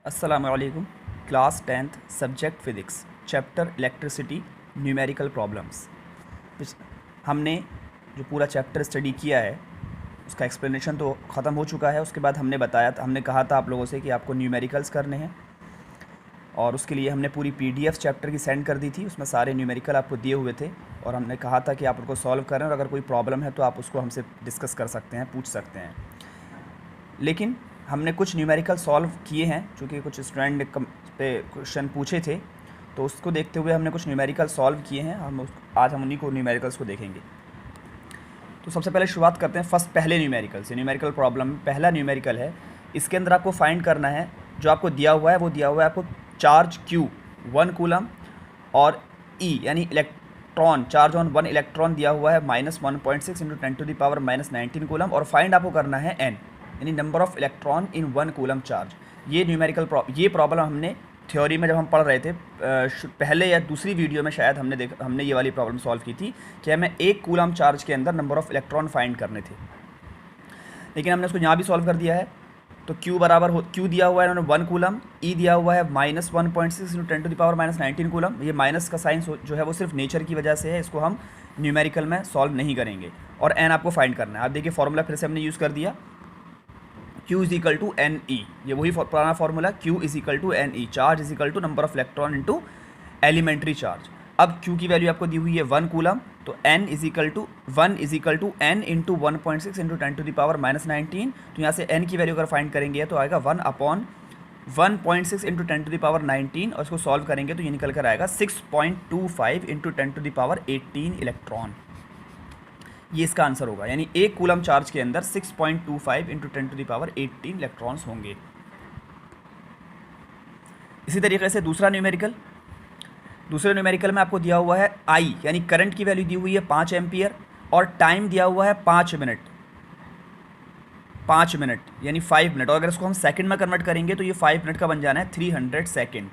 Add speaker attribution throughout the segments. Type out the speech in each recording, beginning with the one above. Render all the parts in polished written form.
Speaker 1: अस्सलामु अलैकुम। Class 10th subject physics chapter electricity numerical problems. हमने जो पूरा चैप्टर स्टडी किया है उसका एक्सप्लेनेशन तो ख़त्म हो चुका है। उसके बाद हमने कहा था आप लोगों से कि आपको न्यूमेरिकल्स करने हैं और उसके लिए हमने पूरी PDF चैप्टर की सेंड कर दी थी। उसमें सारे न्यूमेरिकल आपको दिए हुए थे और हमने कहा था कि आप उनको सॉल्व करें और अगर कोई प्रॉब्लम है तो आप उसको हमसे डिस्कस कर सकते हैं, पूछ सकते हैं। लेकिन हमने कुछ न्यूमेरिकल सॉल्व किए हैं चूँकि कुछ स्टूडेंट पे क्वेश्चन पूछे थे, तो उसको देखते हुए हमने कुछ न्यूमेरिकल सॉल्व किए हैं। आज हम उन्हीं को न्यूमेरिकल्स को देखेंगे। तो सबसे पहले शुरुआत करते हैं पहले न्यूमेरिकल से। न्यूमेरिकल प्रॉब्लम में पहला न्यूमेरिकल है, इसके अंदर आपको फाइंड करना है जो आपको दिया हुआ है, वो दिया हुआ है आपको चार्ज Q 1 कूलम और E यानी इलेक्ट्रॉन चार्ज ऑन 1 इलेक्ट्रॉन दिया हुआ है -1.6 × 10⁻⁻19 कूलम और फाइंड आपको करना है n यानी number of electron in 1 coulomb charge. ये न्यूमेरिकल ये प्रॉब्लम हमने थ्योरी में जब हम पढ़ रहे थे पहले या दूसरी वीडियो में शायद हमने ये वाली प्रॉब्लम सॉल्व की थी कि हमें 1 कूलम चार्ज के अंदर नंबर ऑफ़ इलेक्ट्रॉन फाइंड करने थे। लेकिन हमने उसको यहाँ भी सॉल्व कर दिया है। तो Q दिया हुआ है इन्होंने 1 कूलम, E दिया हुआ है -1.6 × 10⁻⁻19 कूलम। ये माइनस का साइन जो है वो सिर्फ नेचर की वजह से है, इसको हम न्यूमेरिकल में सॉल्व नहीं करेंगे। और n आपको फाइंड करना है। आप देखिए फॉर्मूला फिर से हमने यूज़ कर दिया, Q = NE। ये वही पुराना formula Q = NE, charge = number of electron into elementary charge. अब Q की वैल्यू आपको दी हुई है 1 कूलम, तो n = 1 = n × 1.6 × 10⁻⁻19। तो यहाँ से n की वैल्यू अगर फाइंड करेंगे तो आएगा 1/1.6 × 10⁻19 और इसको सॉल्व करेंगे तो ये निकल कर आएगा 6.25 × 10⁻18 इलेक्ट्रॉन। ये इसका आंसर होगा, यानी 1 कूलम चार्ज के अंदर 6.25 × 10⁻18 इलेक्ट्रॉन्स होंगे। इसी तरीके से दूसरे न्यूमेरिकल में आपको दिया हुआ है I यानी करंट की वैल्यू दी हुई है 5 एम्पियर और टाइम दिया हुआ है 5 मिनट यानी 5 मिनट। और अगर इसको हम सेकंड में कन्वर्ट करेंगे तो ये 5 मिनट का बन जाना है 300 सेकंड।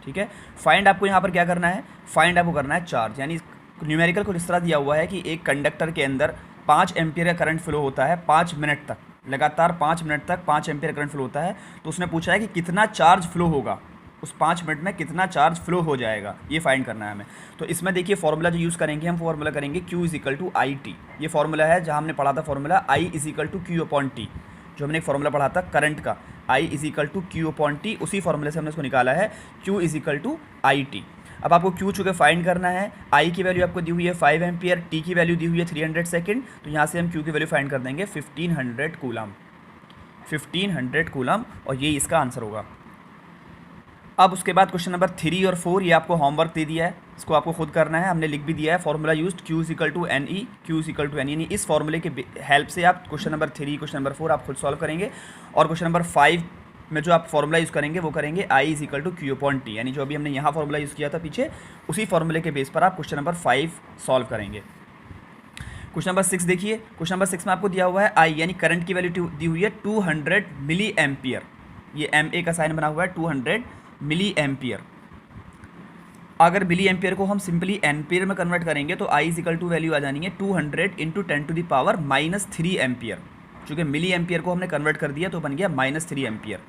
Speaker 1: ठीक है। फाइंड आपको यहाँ पर क्या करना है, फाइंड आपको करना है चार्ज। यानी न्यूमेरिकल को इस तरह दिया हुआ है कि एक कंडक्टर के अंदर 5 एम्पियर का करंट फ्लो होता है 5 मिनट तक, लगातार 5 मिनट तक 5 एम्पियर करंट फ्लो होता है। तो उसने पूछा है कि कितना चार्ज फ्लो होगा, उस 5 मिनट में कितना चार्ज फ्लो हो जाएगा, ये फाइंड करना है हमें। तो इसमें देखिए फॉर्मूला जो यूज़ करेंगे हम, फॉर्मूला करेंगे Q = IT। ये फॉर्मूला है जहाँ हमने पढ़ा था फॉर्मूला I = Q/T, जो हमने एक फॉर्मूला पढ़ा था करंट का, I = Q/T। उसी फॉर्मूले से हमने इसको निकाला है Q = IT। अब आपको Q चुके फाइंड करना है, I की वैल्यू आपको दी हुई है 5 एम्पियर, T की वैल्यू दी हुई है 300 सेकंड। तो यहाँ से हम Q की वैल्यू फाइंड कर देंगे 1500 कूलम और ये इसका आंसर होगा। अब उसके बाद क्वेश्चन नंबर 3 और 4 ये आपको होमवर्क दे दिया है, इसको आपको खुद करना है। हमने लिख भी दिया है formula used Q = NE, Q = NE यानी इस फॉर्मूले के हेल्प से आप क्वेश्चन नंबर 3, क्वेश्चन नंबर 4 आप खुद सॉल्व करेंगे। और क्वेश्चन नंबर 5 में जो आप फॉर्मूला यूज़ करेंगे वो करेंगे I = Q/T, यानी जो अभी हमने यहाँ फॉर्मूला यूज़ किया था पीछे, उसी फॉर्मूले के बेस पर आप क्वेश्चन नंबर 5 सॉल्व करेंगे। क्वेश्चन नंबर 6 देखिए, क्वेश्चन नंबर 6 में आपको दिया हुआ है I यानी करंट की वैल्यू दी हुई है 200 मिली एम्पियर। ये MA का साइन बना हुआ है 200 मिली एम्पियर। अगर मिली एम्पियर को हम सिंपली एम्पियर में कन्वर्ट करेंगे तो I = वैल्यू आ जानी है 200 × 10⁻³ एम्पियर। चूँकि मिली एम्पियर को हमने कन्वर्ट कर दिया तो बन गया -3 एम्पियर।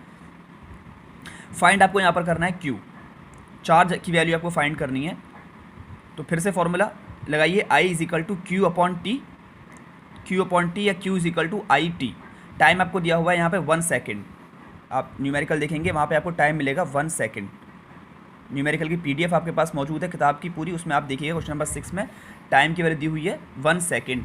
Speaker 1: फाइंड आपको यहाँ पर करना है Q, चार्ज की वैल्यू आपको फाइंड करनी है। तो फिर से फॉर्मूला लगाइए, I = Q/T या Q = IT। टाइम आपको दिया हुआ है यहाँ पे 1 सेकेंड। आप न्यूमेरिकल देखेंगे वहाँ पे आपको टाइम मिलेगा 1 सेकेंड। न्यूमेरिकल की PDF आपके पास मौजूद है किताब की पूरी, उसमें आप देखिएगा क्वेश्चन नंबर 6 में टाइम की वैल्यू दी हुई है 1 सेकेंड।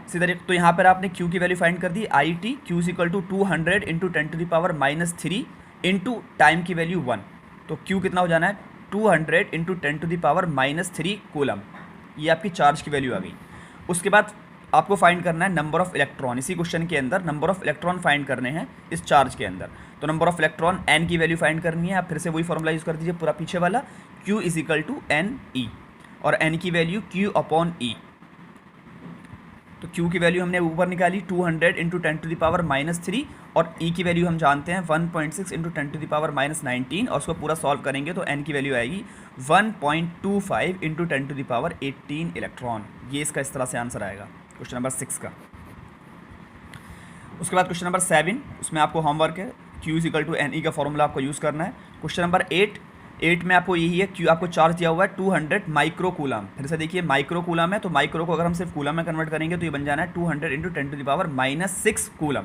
Speaker 1: इसी तरीके तो यहाँ पर आपने Q की वैल्यू फाइंड कर दी IT, Q = 200 × 10⁻³ इंटू टाइम की वैल्यू 1। तो Q कितना हो जाना है 200 × 10⁻³ कूलम। ये आपकी चार्ज की वैल्यू आ गई। उसके बाद आपको फाइंड करना है नंबर ऑफ़ इलेक्ट्रॉन। इसी क्वेश्चन के अंदर नंबर ऑफ़ इलेक्ट्रॉन फाइंड करने हैं इस चार्ज के अंदर। तो नंबर ऑफ़ इलेक्ट्रॉन n की वैल्यू फाइंड करनी है। आप फिर से वही फॉर्मूला यूज़ कर दीजिए पूरा पीछे वाला, Q = NE और n की वैल्यू Q/E। तो Q की वैल्यू हमने ऊपर निकाली 200 × 10⁻³ और E की वैल्यू हम जानते हैं 1.6 × 10⁻19 और उसको पूरा सॉल्व करेंगे तो n की वैल्यू आएगी 1.25 × 10⁻18 इलेक्ट्रॉन। ये इसका इस तरह से आंसर आएगा क्वेश्चन नंबर 6 का। उसके बाद क्वेश्चन नंबर 7, उसमें आपको होमवर्क है Q is equal to N E का फॉर्मूला आपको यूज़ करना है। क्वेश्चन नंबर 8 में आपको यही है, Q आपको चार्ज दिया हुआ है 200 माइक्रो कूलम। फिर से देखिए माइक्रो कूलम है, तो माइक्रो को अगर हम सिर्फ कूलम में कन्वर्ट करेंगे तो ये बन जाना है 200 इंटू 10⁻⁻6 कूलम।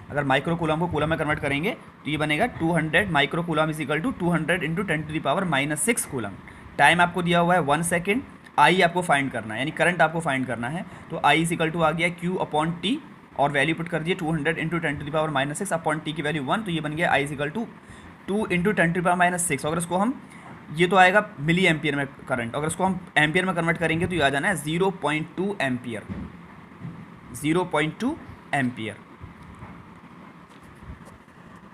Speaker 1: अगर माइक्रो कूलम को कूलम में कन्वर्ट करेंगे तो ये बनेगा 200 micro coulomb is equal to 200 into 10⁻⁻6 coulomb. Time आपको दिया हुआ है 1 सेकेंड। आई आपको फाइंड करना है, यानी करंट आपको फाइंड करना है। तो आई इज इक्वल टू आ गया Q अपॉन टी, और वैल्यू पुट कर दिए 200 इंटू 10⁻⁻6 अपॉन टी की वैल्यू 1, तो ये बन गया I is equal to 2 into 10⁻⁻6। अगर इसको हम, ये तो आएगा मिली एम्पियर में करंट, अगर इसको हम एम्पियर में कन्वर्ट करेंगे तो ये आ जाना है 0.2 एम्पियर, 0.2 एम्पियर।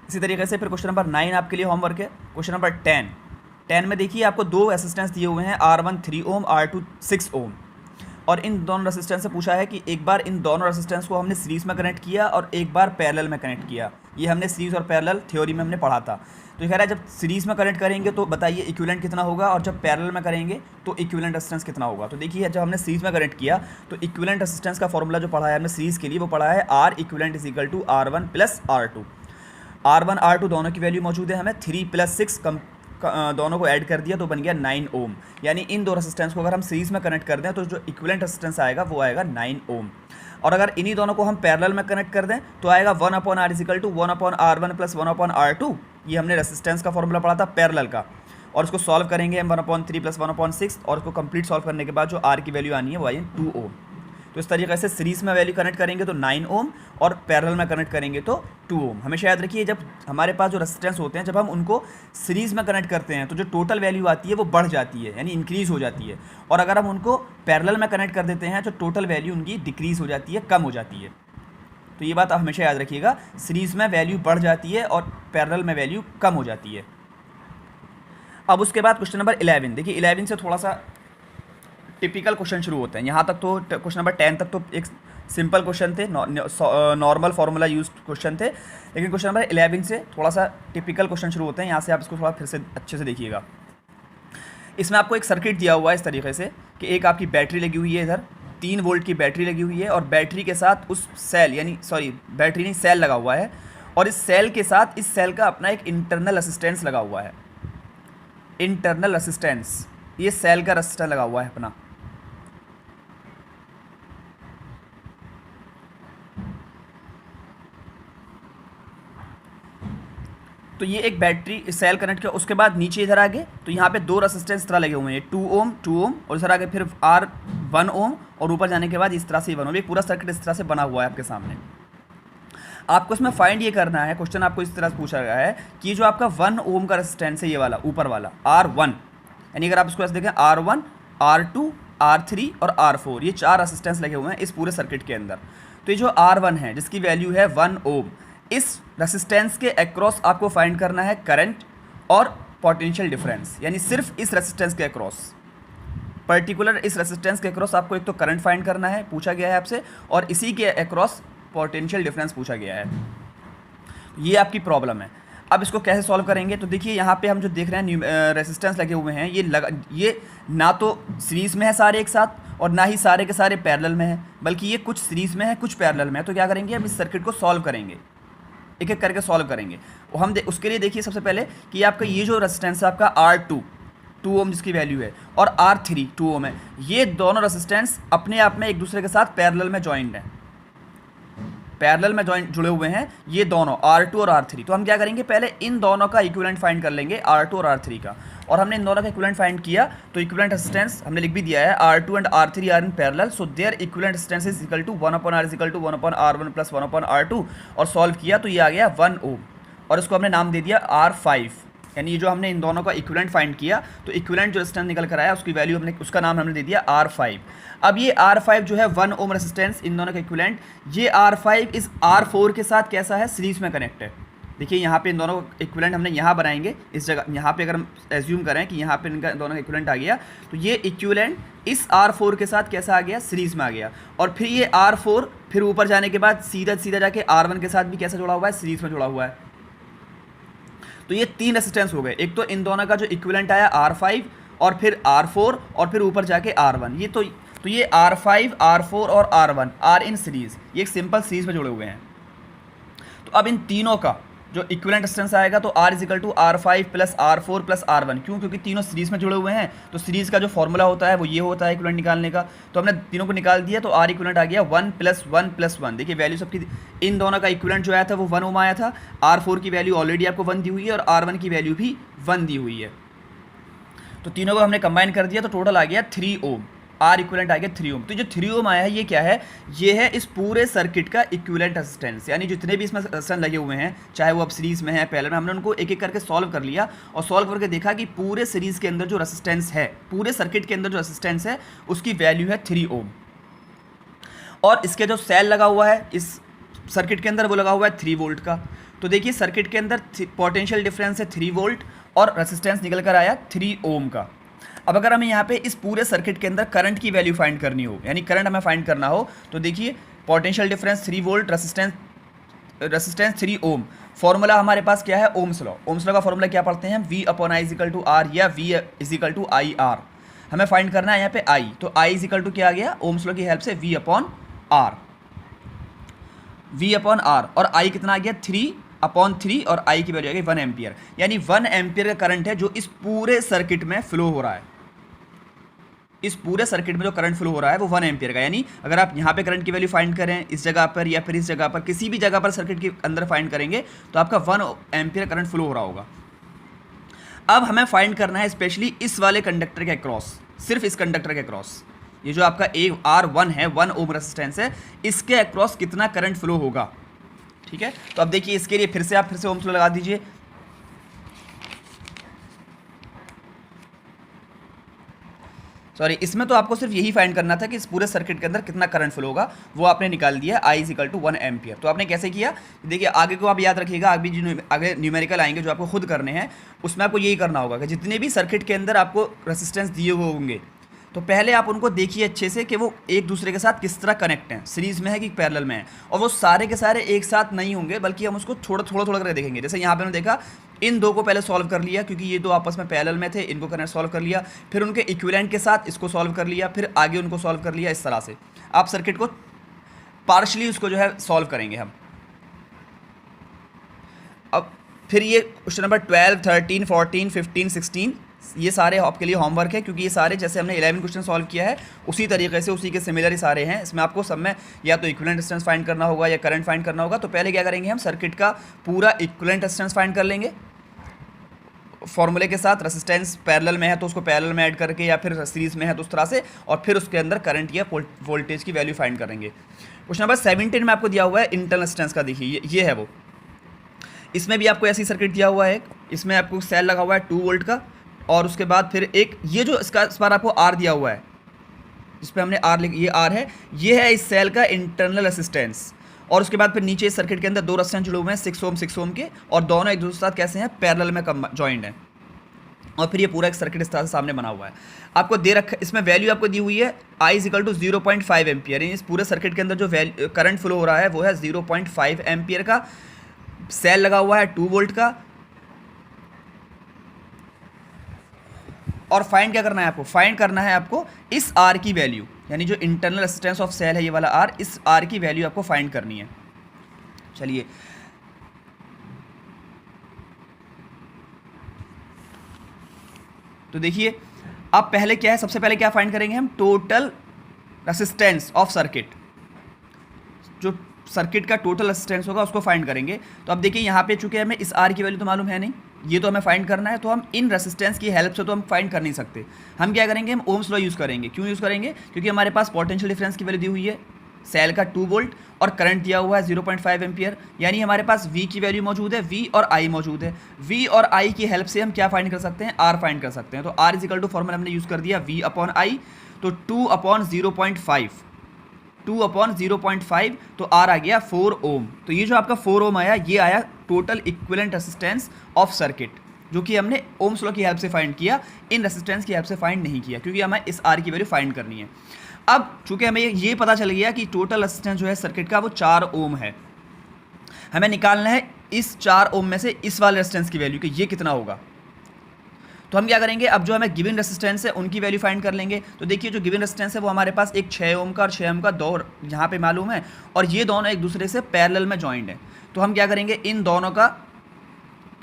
Speaker 1: इसी तरीके से फिर क्वेश्चन नंबर 9 आपके लिए होमवर्क है। क्वेश्चन नंबर 10 में देखिए आपको दो रेसिस्टेंस दिए हुए हैं, R1 3 ओम, R2 6 ओम, और इन दोनों रेसिस्टेंस से पूछा है कि एक बार इन दोनों रेसिस्टेंस को हमने सीरीज में कनेक्ट किया और एक बार पैरेलल में कनेक्ट किया। ये हमने सीरीज और पैरेलल थ्योरी में हमने पढ़ा था। तो ये कह रहा है जब सीरीज में कनेक्ट करेंगे तो बताइए इक्विवेलेंट कितना होगा, और जब पैरेलल में करेंगे तो इक्विवेलेंट रेसिस्टेंस कितना होगा। तो देखिए जब हमने सीरीज में कनेक्ट किया तो इक्विवेलेंट रेसिस्टेंस का फॉर्मूला जो पढ़ा है हमने सीरीज के लिए, वो पढ़ा है R equivalent is equal to R1 plus R2। R1 R2 दोनों की वैल्यू मौजूद है, हमें 3 प्लस 6 दोनों को ऐड कर दिया तो बन गया 9 ओम। यानी इन दो रेसिस्टेंस को अगर हम सीरीज में कनेक्ट कर दें तो जो इक्विवेलेंट रेसिस्टेंस आएगा वो आएगा 9 ओम। और अगर इन्हीं दोनों को हम पैरेलल में कनेक्ट कर दें तो आएगा 1/R is equal to 1/R1 plus 1/R2। ये हमने रेसिस्टेंस का फॉर्मूला पढ़ा था पैरेलल का, और इसको सॉल्व करेंगे हम 1/3 प्लस 1/6, और इसको कंप्लीट सॉल्व करने के बाद जो R की वैल्यू आनी है वो आई 2 ओम। तो इस तरीके से सीरीज में वैल्यू कनेक्ट करेंगे तो 9 ओम, और पैरेलल में कनेक्ट करेंगे तो 2 ओम। हमेशा याद रखिए जब हमारे पास जो रेजिस्टेंस होते हैं जब हम उनको सीरीज में कनेक्ट करते हैं तो जो टोटल वैल्यू आती है वो बढ़ जाती है, यानी इंक्रीज़ हो जाती है, और अगर हम उनको पैरेलल में कनेक्ट कर देते हैं तो टोटल वैल्यू उनकी डिक्रीज़ हो जाती है, कम हो जाती है। तो ये बात आप हमेशा याद रखिएगा, सीरीज में वैल्यू बढ़ जाती है और पैरेलल में वैल्यू कम हो जाती है। अब उसके बाद क्वेश्चन नंबर 11 देखिए, 11 से थोड़ा सा टिपिकल क्वेश्चन शुरू होते हैं। यहाँ तक तो क्वेश्चन नंबर 10 तक तो एक सिंपल क्वेश्चन थे, नॉर्मल फार्मूला यूज क्वेश्चन थे, लेकिन क्वेश्चन नंबर 11 से थोड़ा सा टिपिकल क्वेश्चन शुरू होते हैं। यहाँ से आप इसको थोड़ा फिर से अच्छे से देखिएगा। इसमें आपको एक सर्किट दिया हुआ है इस तरीके से कि एक आपकी बैटरी लगी हुई है, इधर 3 वोल्ट की बैटरी लगी हुई है, और बैटरी के साथ उस सेल, यानी सॉरी बैटरी नहीं सेल लगा हुआ है, और इस सेल के साथ इस सेल का अपना एक इंटरनल रेसिस्टेंस लगा हुआ है। इंटरनल रेसिस्टेंस, ये सेल का रेसिस्टेंस लगा हुआ है अपना। तो ये एक बैटरी सेल कनेक्ट किया, उसके बाद नीचे इधर आगे तो यहाँ पे 2 रेसिस्टेंस इस तरह लगे हुए हैं, 2 ओम और इधर आगे फिर R 1 ओम, और ऊपर जाने के बाद इस तरह से 1 ओम। ये पूरा सर्किट इस तरह से बना हुआ है आपके सामने। आपको इसमें फाइंड ये करना है, क्वेश्चन आपको इस तरह से पूछा गया है कि जो आपका 1 ओम का रेसिस्टेंस है, ये वाला ऊपर वाला R1, यानी अगर आप इसको ऐसे देखें R1 R2 R3 और R4, ये 4 रेसिस्टेंस लगे हुए हैं इस पूरे सर्किट के अंदर। तो ये जो R1 है जिसकी वैल्यू है 1 ओम, इस रेसिस्टेंस के अक्रॉस आपको फाइंड करना है करंट और पोटेंशियल डिफरेंस, यानी सिर्फ इस रेसिस्टेंस के अक्रॉस, पर्टिकुलर इस रेसिस्टेंस के अक्रॉस आपको एक तो करंट फाइंड करना है, पूछा गया है आपसे, और इसी के अक्रॉस पोटेंशियल डिफरेंस पूछा गया है। ये आपकी प्रॉब्लम है। अब इसको कैसे सॉल्व करेंगे, तो देखिए यहाँ पे हम जो देख रहे हैं रेसिस्टेंस लगे हुए हैं, ये ना तो सीरीज में है सारे एक साथ, और ना ही सारे के सारे पैरेलल में है, बल्कि ये कुछ सीरीज में है कुछ पैरेलल में है। तो क्या करेंगे, अब इस सर्किट को सॉल्व करेंगे, एक एक करके सॉल्व करेंगे। और हम उसके लिए देखिए सबसे पहले कि आपका ये जो रेसिस्टेंस है आपका R2 2 ओम जिसकी वैल्यू है, और R3 2 ओम है, ये दोनों रेसिस्टेंस अपने आप में एक दूसरे के साथ पैरेलल में जॉइंट हैं, पैरेलल में जुड़े हुए हैं ये दोनों R2 और R3। तो हम क्या करेंगे, पहले इन दोनों का इक्विवेलेंट फाइंड कर लेंगे, R2 और R3 का, और हमने इन दोनों का इक्विवेलेंट फाइंड किया तो इक्विवेलेंट रेजिस्टेंस हमने लिख भी दिया है, R2 and R3 are in parallel, so their equivalent resistance is equal to 1/R is equal to 1/R1 plus 1/R2, और सॉल्व किया तो ये आ गया 1 ओम, और इसको हमने नाम दे दिया R5, यानी ये जो हमने इन दोनों का इक्विवेलेंट फाइंड किया तो इक्विवेलेंट जो रेजिस्टेंस निकल कर आया उसकी वैल्यू हमने, उसका नाम हमने दे दिया R5। अब ये R5 जो है 1 ओम रेजिस्टेंस, इन दोनों का इक्विवेलेंट, ये R5 इस R4 के साथ कैसा है, सीरीज में कनेक्ट है। देखिए यहाँ पे इन दोनों का इक्विवेलेंट हमने यहाँ बनाएंगे इस जगह, यहाँ पे अगर हम एज्यूम करें कि यहाँ पे इनका दोनों का इक्विवेलेंट आ गया, तो ये इक्विवेलेंट इस R4 के साथ कैसा आ गया, सीरीज में आ गया, और फिर ये R4 फिर ऊपर जाने के बाद सीधा जाके R1 के साथ भी कैसा जुड़ा हुआ है, सीरीज में जुड़ा हुआ है। तो ये 3 रेसिस्टेंस हो गए, एक तो इन दोनों का जो इक्विवेलेंट आया R5, और फिर R4, और फिर ऊपर जाके R1। ये तो ये R5 R4 और R1 आर इन सीरीज, ये एक सिंपल सीरीज में जुड़े हुए हैं। तो अब इन तीनों का जो इक्विवेलेंट रेजिस्टेंस आएगा तो R equal to R5 plus R4 plus R1। क्यों? क्योंकि तीनों सीरीज़ में जुड़े हुए हैं, तो सीरीज़ का जो फॉर्मूला होता है वो ये होता है इक्विवेलेंट निकालने का। तो हमने तीनों को निकाल दिया, तो R इक्विवेलेंट आ गया 1 प्लस 1 प्लस 1। देखिए वैल्यू सबकी, इन दोनों का इक्विवेलेंट जो आया था वो 1 ओम आया था। R4 की वैल्यू ऑलरेडी आपको 1 दी हुई है और R1 की वैल्यू भी 1 दी हुई है। तो तीनों को हमने कंबाइन कर दिया तो टोटल आ गया 3 ओम। R इक्विवेलेंट आ गया 3 ओम। तो जो 3 ओम आया है ये क्या है? ये है इस पूरे सर्किट का इक्विवेलेंट रेजिस्टेंस, यानी जितने भी इसमें रेजिस्टेंस लगे हुए हैं, चाहे वो अब सीरीज़ में है पैरेलल में, हमने उनको एक एक करके सॉल्व कर लिया और सॉल्व करके देखा कि पूरे सीरीज़ के अंदर जो रेजिस्टेंस है, पूरे सर्किट के अंदर जो रेजिस्टेंस है उसकी वैल्यू है 3 ओम। और इसके जो सेल लगा हुआ है इस सर्किट के अंदर वो लगा हुआ है 3 वोल्ट का। तो देखिए सर्किट के अंदर पोटेंशियल डिफरेंस है 3 वोल्ट और रेजिस्टेंस निकल कर आया 3 ओम का। अब अगर हमें यहाँ पे इस पूरे सर्किट के अंदर करंट की वैल्यू फाइंड करनी हो, यानी करंट हमें फाइंड करना हो, तो देखिए potential difference 3 volt, resistance 3 ohm. Formula हमारे पास क्या है? Ohm's law. ओम्स लॉ का फॉर्मूला क्या पढ़ते हैं हम? V upon I equal to R या V equal to I R. हमें फाइंड करना है यहाँ पे I, तो I इजिकल टू क्या आ गया? ओम्स लॉ की हेल्प से V upon R, V upon R. और I कितना आ गया? 3/3 और I की वैल्यू आ गई 1 एम्पियर। यानी 1 एम्पियर का करंट है जो इस पूरे सर्किट में फ्लो हो रहा है। इस पूरे सर्किट में जो करंट फ्लो हो रहा है वो 1 एम्पियर का। यानी अगर आप यहाँ पे करंट की वैल्यू फाइंड करें इस जगह पर या फिर इस जगह पर, किसी भी जगह पर सर्किट के अंदर फाइंड करेंगे तो आपका 1 एम्पियर करंट फ्लो हो रहा होगा। अब हमें फाइंड करना है स्पेशली इस वाले कंडक्टर के अक्रॉस, सिर्फ इस कंडक्टर के अक्रॉस, ये जो आपका R1 है, 1 ओम रेजिस्टेंस है, इसके अक्रॉस कितना करंट फ्लो होगा। ठीक है, तो अब देखिए इसके लिए फिर से ओम्स लॉ लगा दीजिए। सॉरी, इसमें तो आपको सिर्फ यही फाइंड करना था कि इस पूरे सर्किट के अंदर कितना करंट फ्लो होगा, वो आपने निकाल दिया I इजिकल टू 1 एम्पियर। तो आपने कैसे किया? देखिए आगे को आप याद रखिएगा, आगे न्यूमेरिकल आएंगे जो आपको खुद करने हैं, उसमें आपको यही करना होगा कि जितने भी सर्किट के अंदर आपको रेजिस्टेंस दिए हुए होंगे तो पहले आप उनको देखिए अच्छे से कि वो एक दूसरे के साथ किस तरह कनेक्ट हैं, सीरीज़ में है कि पैरेलल में है। और वो सारे के सारे एक साथ नहीं होंगे, बल्कि हम उसको थोड़ा करके देखेंगे। जैसे यहाँ पे हमने देखा, इन दो को पहले सॉल्व कर लिया क्योंकि ये दो आपस में पैरेलल में थे, इनको कनेक्ट सॉल्व कर लिया, फिर उनके इक्विवेलेंट के साथ इसको सॉल्व कर लिया, फिर आगे उनको सॉल्व कर लिया। इस तरह से आप सर्किट को पार्शली उसको जो है सॉल्व करेंगे हम। अब फिर ये क्वेश्चन नंबर 12, 13, 14, 15, 16 ये सारे आपके लिए होमवर्क है, क्योंकि ये सारे जैसे हमने 11 क्वेश्चन सॉल्व किया है उसी तरीके से, उसी के सिमिलर ही सारे हैं। इसमें आपको सब में या तो इक्विवेलेंट रेजिस्टेंस फाइंड करना होगा या करंट फाइंड करना होगा। तो पहले क्या करेंगे, हम सर्किट का पूरा इक्विवेलेंट रेजिस्टेंस फाइंड कर लेंगे फॉर्मूले के साथ। रेजिस्टेंस पैरेलल में है तो उसको पैरेलल में ऐड करके, या फिर सीरीज़ में है तो उस तरह से, और फिर उसके अंदर करंट या वोल्टेज की वैल्यू फाइंड करेंगे। क्वेश्चन नंबर 17 में आपको दिया हुआ है इंटरनल रेजिस्टेंस का। देखिए ये है वो, इसमें भी आपको ऐसी सर्किट दिया हुआ है, इसमें आपको सेल लगा हुआ है 2 वोल्ट का, और उसके बाद फिर एक ये जो इसका इस बार आपको R दिया हुआ है, जिस पे हमने R ये R है, ये है इस सेल का इंटरनल रेजिस्टेंस। और उसके बाद फिर नीचे इस सर्किट के अंदर 2 रेजिस्टेंस जुड़े हुए हैं 6 ओम के, और दोनों एक दूसरे के साथ कैसे हैं? पैरेलल में जॉइंट हैं। और फिर ये पूरा एक सर्किट इस तरह से सामने बना हुआ है। आपको दे रखा, इसमें वैल्यू आपको दी हुई है I इजिकल टू 0.5 एम्पियर। इस पूरे सर्किट के अंदर जो करंट फ्लो हो रहा है वो है 0.5 एम्पियर का। सेल लगा हुआ है 2 वोल्ट का। और फाइंड क्या करना है आपको? फाइंड करना है आपको इस R की वैल्यू, यानी जो इंटरनल रेजिस्टेंस ऑफ सेल है ये वाला R, इस R की वैल्यू आपको फाइंड करनी है। चलिए तो देखिए, अब पहले क्या है, सबसे पहले क्या फाइंड करेंगे हम? Total resistance of circuit. जो सर्किट का टोटल रेजिस्टेंस होगा उसको फाइंड करेंगे। तो अब देखिए यहाँ पे चूंकि हमें इस R की वैल्यू तो मालूम है नहीं, ये तो हमें फाइंड करना है, तो हम इन रेजिस्टेंस की हेल्प से तो हम फाइंड कर नहीं सकते। हम क्या करेंगे? हम ओम्स लॉ यूज़ करेंगे। क्यों यूज़ करेंगे? क्योंकि हमारे पास पोटेंशियल डिफरेंस की वैल्यू दी हुई है, सेल का 2 वोल्ट, और करंट दिया हुआ है 0.5 एम्पियर। यानी हमारे पास V की वैल्यू मौजूद है, V और I मौजूद है। V और I की हेल्प से हम क्या फाइंड कर सकते हैं? R फाइंड कर सकते हैं। तो R इजिकल टू फॉर्मूला हमने यूज़ कर दिया V अपॉन I, तो 2/0.5, 2/0.5, तो R आ गया 4 ओम। तो ये जो आपका 4 ओम आया, ये आया total equivalent resistance of circuit, जो कि हमने ओम्स लॉ की हेल्प से फाइंड किया, इन रेजिस्टेंस की हेल्प से फाइंड नहीं किया, क्योंकि हमें इस R की वैल्यू फाइंड करनी है। अब चूंकि हमें ये पता चल गया कि टोटल रेजिस्टेंस जो है सर्किट का वो 4 ओम है, हमें निकालना है इस 4 ओम में से इस वाले रेजिस्टेंस की वैल्यू कि ये कितना होगा। तो हम क्या करेंगे, अब जो हमें गिवन रेजिस्टेंस है उनकी वैल्यू फाइंड कर लेंगे। तो देखिए जो गिवन रेजिस्टेंस है वो हमारे पास एक 6 ओम का और 6 ओम का दो यहाँ पे मालूम है, और ये दोनों एक दूसरे से पैरेलल में जॉइंट है। तो हम क्या करेंगे, इन दोनों का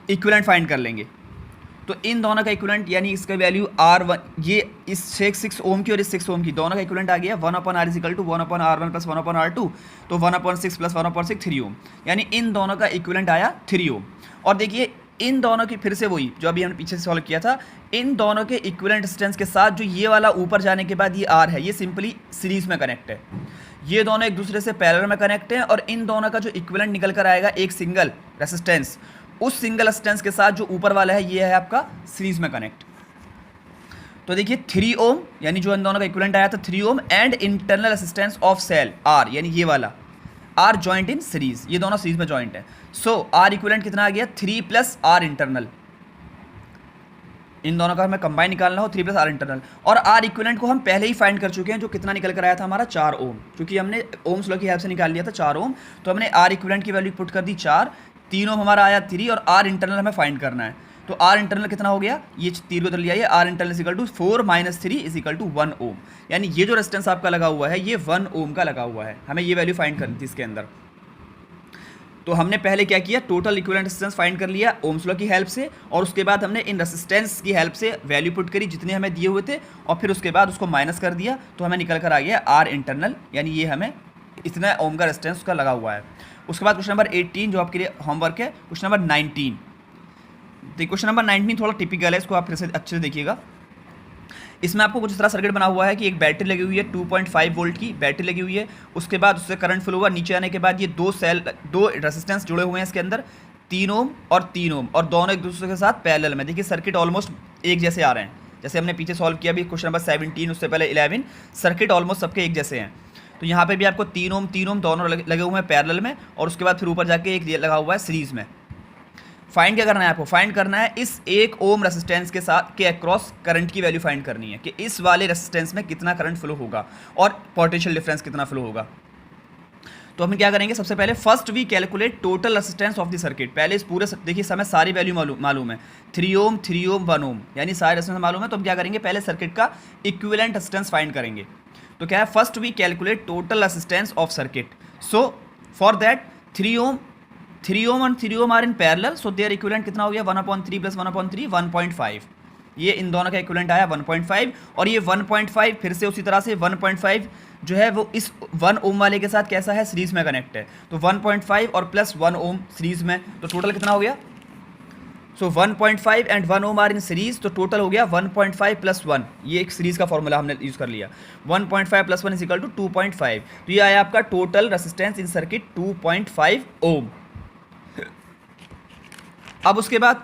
Speaker 1: इक्विवेलेंट फाइंड कर लेंगे। तो इन दोनों का इक्विवेलेंट यानी इसका वैल्यू R1, ये इस 6 ओम की और इस 6 ओम की दोनों का इक्विवेलेंट आ गया 1/R is equal to 1/R1 plus 1/R2, तो 1/6 प्लस 1/6 3 ओम, यानी इन दोनों का इक्विवेलेंट आया 3 ओम। और देखिए इन दोनों की फिर से वही जो अभी हमने पीछे से सॉल्व किया था, इन दोनों के इक्विवेलेंट रेजिस्टेंस के साथ जो ये वाला ऊपर जाने के बाद ये R है, ये सिंपली सीरीज में कनेक्ट है। ये दोनों एक दूसरे से पैरेलल में कनेक्ट हैं और इन दोनों का जो इक्विवेलेंट निकल कर आएगा एक सिंगल रेजिस्टेंस, उस सिंगल रेजिस्टेंस के साथ जो ऊपर वाला है ये है आपका सीरीज में कनेक्ट। तो देखिए 3 ओम यानी जो इन दोनों का इक्विवेलेंट आया था 3 ohm and internal resistance of cell R, यानी ये वाला R जॉइंट इन सीरीज, ये दोनों सीरीज में जॉइंट है। सो R इक्विवेलेंट कितना आ गया 3 प्लस R इंटरनल, इन दोनों का हमें कंबाइन निकालना हो 3 प्लस R इंटरनल। और R इक्विवेलेंट को हम पहले ही फाइंड कर चुके हैं, जो कितना निकल कर आया था हमारा 4 ओम, क्योंकि हमने ओम्स लॉ की हेल्प से निकाल लिया था 4 ओम। तो हमने R इक्विवेलेंट की वैल्यू पुट कर दी 4, 3 ओम हमारा आया 3 और R इंटरनल हमें फाइंड करना है। तो R इंटरनल कितना हो गया, ये 3 को उधर लिया है, R internal is equal to 4 minus 3 is equal to 1 ohm, यानी ये जो रेजिस्टेंस आपका लगा हुआ है ये 1 ओम का लगा हुआ है। हमें ये वैल्यू फाइंड करनी थी इसके अंदर। तो हमने पहले क्या किया, टोटल इक्विवेलेंट रेजिस्टेंस फाइंड कर लिया ओम्स लॉ की हेल्प से, और उसके बाद हमने इन रेजिस्टेंस की हेल्प से वैल्यू पुट करी जितने हमें दिए हुए थे, और फिर उसके बाद उसको माइनस कर दिया तो हमें निकल कर आ गया R इंटरनल, यानी ये हमें इतना ओम का रेजिस्टेंस उसका लगा हुआ है। उसके बाद क्वेश्चन नंबर 18 जो आपके लिए होमवर्क है, क्वेश्चन नंबर 19। तो क्वेश्चन नंबर 19 थोड़ा टिपिकल है, इसको आप फिर से अच्छे से देखिएगा। इसमें आपको कुछ इस तरह सर्किट बना हुआ है कि एक बैटरी लगी हुई है 2.5 वोल्ट की बैटरी लगी हुई है, उसके बाद उससे करंट फ्लो हुआ, नीचे आने के बाद ये दो रेजिस्टेंस जुड़े हुए हैं इसके अंदर 3 ओम और 3 ओम, और दोनों एक दूसरे के साथ पैरेलल में। देखिए सर्किट ऑलमोस्ट एक जैसे आ रहे हैं, जैसे हमने पीछे सॉल्व किया भी क्वेश्चन नंबर 17, उससे पहले 11, सर्किट ऑलमोस्ट सबके एक जैसे हैं। तो यहाँ पे भी आपको 3 ओम दोनों लगे हुए हैं पैरेलल में, और उसके बाद फिर ऊपर जाके एक लगा हुआ है सीरीज में। फाइंड क्या करना है आपको, फाइंड करना है इस 1 ओम रेजिस्टेंस के साथ के अक्रॉस करंट की वैल्यू फाइंड करनी है कि इस वाले रेजिस्टेंस में कितना करंट फ्लो होगा और पोटेंशियल डिफरेंस कितना फ्लो होगा। तो हम क्या करेंगे, सबसे पहले first we calculate total resistance of the circuit. पहले इस पूरे देखिए समय सारी वैल्यू मालूम है, 3 ओम 1 ओम, यानी सारे रेजिस्टेंस मालूम है। तो हम क्या करेंगे, पहले सर्किट का इक्विवेलेंट रेजिस्टेंस फाइंड करेंगे। तो क्या है, first we calculate total resistance of circuit. So for that 3 ohm और 3 ohm are in parallel, so their equivalent कितना हो गया 1/3 प्लस 1/3 1.5। ये इन दोनों का इक्विवेलेंट आया 1.5, और ये 1.5 फिर से उसी तरह से 1.5 जो है वो इस 1 ओम वाले के साथ कैसा है, सीरीज में कनेक्ट है। तो 1.5 और प्लस 1 ओम सीरीज में, तो टोटल कितना हो गया। So 1.5 and 1 ohm are in series, तो टोटल हो गया 1.5 प्लस 1। ये एक सीरीज का फॉर्मूला हमने यूज कर लिया, 1.5 प्लस 1 इज इक्वल टू 2.5। तो ये आया आपका टोटल रेजिस्टेंस इन सर्किट 2.5 ओम। अब उसके बाद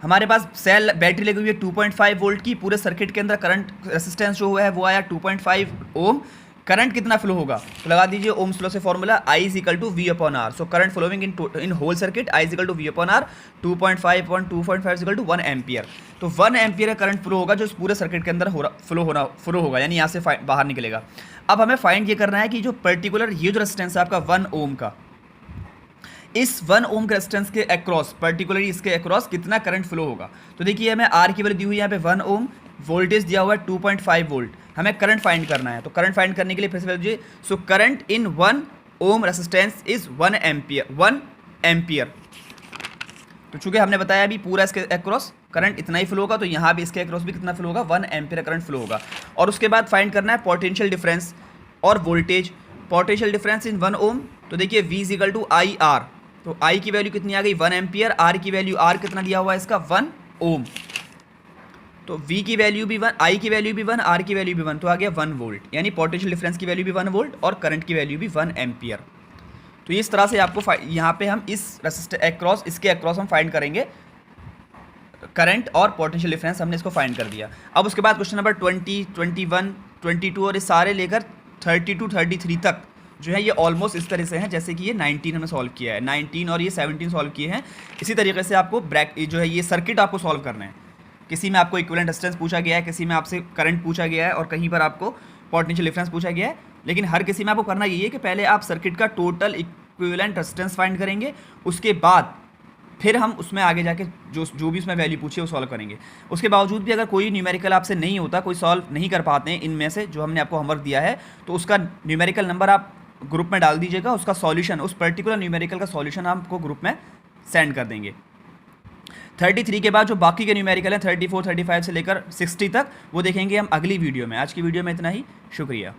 Speaker 1: हमारे पास सेल बैटरी लगी हुई है 2.5 वोल्ट की, पूरे सर्किट के अंदर करंट रेजिस्टेंस जो हुआ है वो आया 2.5 ओम। करंट कितना फ्लो होगा, तो लगा दीजिए ओम्स लॉ से formula I is equal to V/R। So current flowing in whole circuit I is equal to V/R, 2.5 1 2.5 is equal to 1 ampere. तो 1 एम्पियर का करंट फ्लो होगा जो इस पूरे सर्किट के अंदर फ्लो होगा, यानी यहाँ से बाहर निकलेगा। अब हमें फाइंड ये करना है कि जो पर्टिकुलर ये जो रेजिस्टेंस है आपका 1 ओम का, इस 1 ओम के रेजिस्टेंस के अक्रॉस, पर्टिकुलरली इसके अक्रॉस कितना करंट फ्लो होगा। तो देखिए हमें R की वैल्यू दी हुई है यहाँ पे 1 ओम, वोल्टेज दिया हुआ है 2.5 वोल्ट, हमें करंट फाइंड करना है। तो करंट फाइंड करने के लिए फिर से लीजिए, so current in 1 ohm resistance is 1 ampere. तो चूंकि हमने बताया अभी पूरा इसके अक्रॉस करंट इतना ही फ्लो होगा, तो यहाँ भी इसके अक्रॉस भी कितना फ्लो होगा, 1 एम्पियर करंट फ्लो होगा। और उसके बाद फाइंड करना है पोटेंशियल डिफरेंस और voltage. Potential difference in 1 ohm, तो देखिए V is equal to IR, तो I की वैल्यू कितनी आ गई 1 एम्पियर, R की वैल्यू R कितना दिया हुआ है इसका 1 ओम, तो V की वैल्यू भी 1, I की वैल्यू भी 1, R की वैल्यू भी 1, तो आ गया 1 वोल्ट, यानी पोटेंशियल डिफरेंस की वैल्यू भी 1 वोल्ट और करंट की वैल्यू भी 1 एम्पियर। तो इस तरह से आपको यहाँ पे हम इस रेसिस्टर अक्रॉस, इसके अक्रॉस हम फाइंड करेंगे करंट और पोटेंशियल डिफरेंस, हमने इसको फाइंड कर दिया। अब उसके बाद क्वेश्चन नंबर 20, 21, 22 और ये सारे लेकर 32, 33 तक जो है ये ऑलमोस्ट इस तरह से हैं जैसे कि ये 19 हमने सॉल्व किया है, 19 और ये 17 सॉल्व किए हैं। इसी तरीके से आपको जो है ये सर्किट आपको सॉल्व करना है। किसी में आपको इक्विवेलेंट रेजिस्टेंस पूछा गया है, किसी में आपसे करंट पूछा गया है और कहीं पर आपको पोटेंशियल डिफरेंस पूछा गया है, लेकिन हर किसी में आपको करना यही है कि पहले आप सर्किट का टोटल इक्विवेलेंट रेजिस्टेंस फाइंड करेंगे, उसके बाद फिर हम उसमें आगे जाके जो भी उसमें वैल्यू पूछी है वो सॉल्व करेंगे। उसके बावजूद भी अगर कोई न्यूमेरिकल आपसे नहीं होता, कोई सॉल्व नहीं कर पाते हैं इनमें से जो हमने आपको होमवर्क दिया है, तो उसका न्यूमेरिकल नंबर आप ग्रुप में डाल दीजिएगा, उसका सॉल्यूशन, उस पर्टिकुलर न्यूमेरिकल का सॉल्यूशन आपको ग्रुप में सेंड कर देंगे। 33 के बाद जो बाकी के न्यूमेरिकल हैं 34, 35 से लेकर 60 तक, वो देखेंगे हम अगली वीडियो में। आज की वीडियो में इतना ही, शुक्रिया।